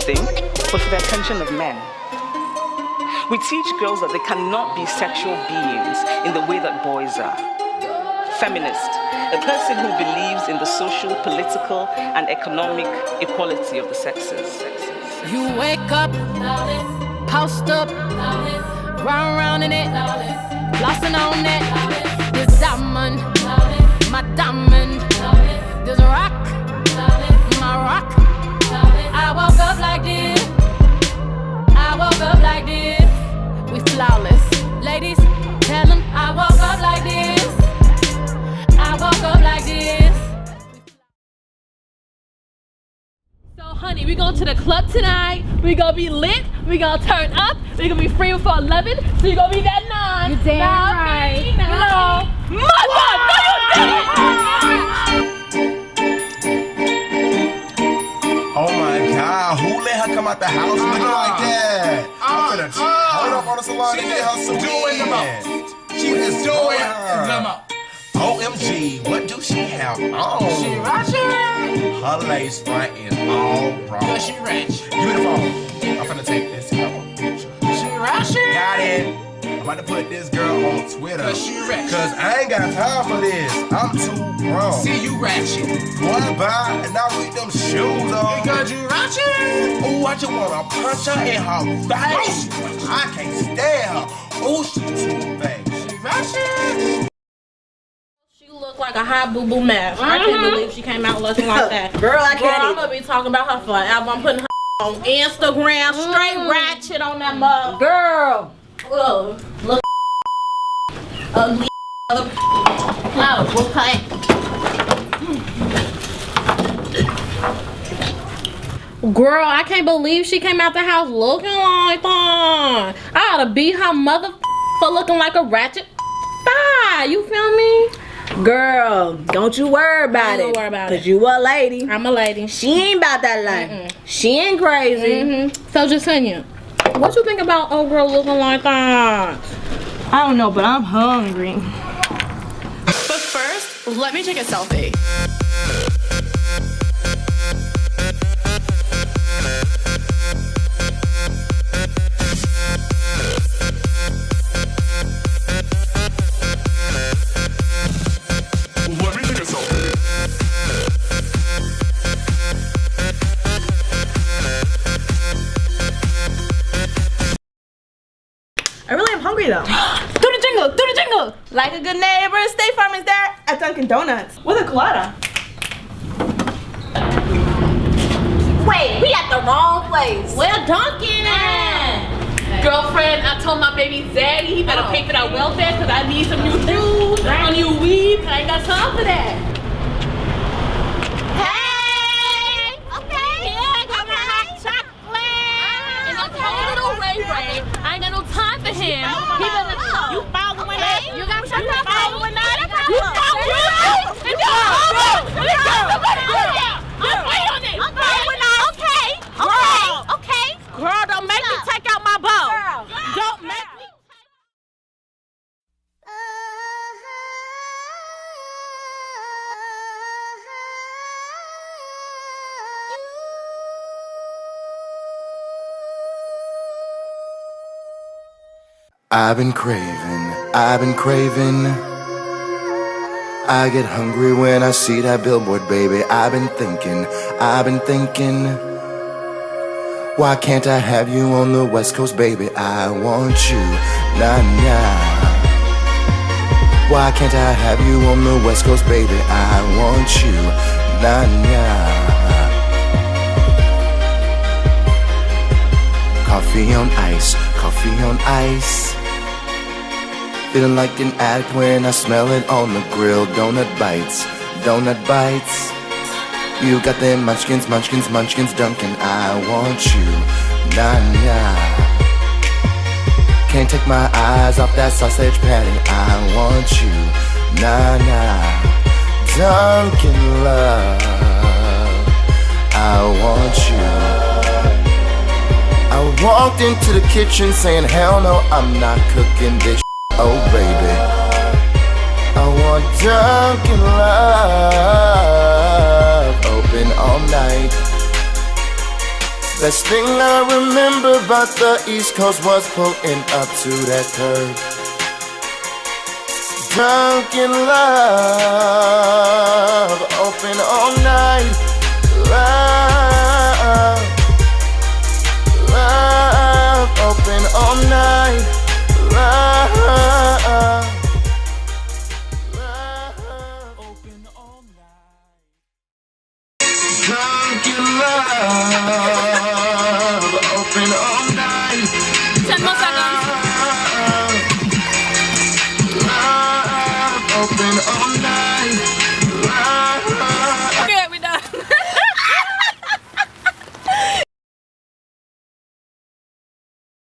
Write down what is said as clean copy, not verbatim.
thing, but for the attention of men. We teach girls that they cannot be sexual beings in the way that boys are. Feminist, a person who believes in the social, political, and economic equality of the sexes. You wake up, post up, round in it, flossing on it. This diamond, my diamond. This rock, my rock. I woke up like this. I woke up like this. We flawless, ladies. Tell them I woke up like this. I woke up like this. So honey, we going to the club tonight. We gonna be lit. We gonna turn up. We gonna be free before 11. So you gonna be that 9. You damn right. No, mother, no you didn't. Oh my God, who let her come out the house looking like that? I'm gonna hold up on the salon and get her some doing the most. She is doing the her. most. OMG, what do she have on? She ratchet. Her lace front is all wrong. Cause she rich. Give me the phone. I'm finna take this. She ratchet. Got it. I'm about to put this girl on Twitter. Cause she rich. Cause I ain't got time for this. I'm too grown. See you ratchet. Wanna buy and I read them shoes on. Because you ratchet. Ooh, I just wanna punch her in her face. I can't stand her. Ooh, she too fake. She ratchet. She looked like a hot boo-boo mess. I can't believe she came out looking like that. Girl, I can't I'm gonna be talking about her forever. I'm putting her on Instagram, straight ratchet on that mug. Girl. Ugh, look ugly. Oh, okay. Girl, I can't believe she came out the house looking like that. I ought to beat her mother for looking like a ratchet. Bye, you feel me? Girl, don't you worry about it. Don't worry about Cause it. you a lady. I'm a lady. She ain't about that life. She ain't crazy. So Jasenia, what you think about old girl looking like that? I don't know, but I'm hungry. But first, let me take a selfie. Let me take a selfie. I really am hungry though. Do the jingle, do the jingle. Like a good neighbor, State Farm is there at Dunkin' Donuts with a colada. Wait, we at the wrong place. Where Dunkin' at? Girlfriend, I told my baby Zaddy he better pay for that welfare because I need some new shoes, a new weave, and I ain't got time for that. Hey! Okay. Yeah, I got my hot chocolate. And I told little Ray Ray, I ain't got no time for him. He better, you following that? You got some following that? You following that? And you I'm waiting on it. I'm following that. Okay. Girl, don't make me take out my bow. Don't make me. I've been craving. I get hungry when I see that billboard, baby. I've been thinking. Why can't I have you on the West Coast, baby? I want you, nah. Why can't I have you on the West Coast, baby? I want you, nah. Coffee on ice. Feeling like an addict when I smell it on the grill. Donut bites. You got them munchkins, Dunkin'. I want you, nah. Can't take my eyes off that sausage patty. I want you, nah. Dunkin' love, I want you. I walked into the kitchen saying, hell no, I'm not cooking this. Oh baby, I want Dunkin' love, open all night. Best thing I remember about the East Coast was pulling up to that curb. Drunk in love,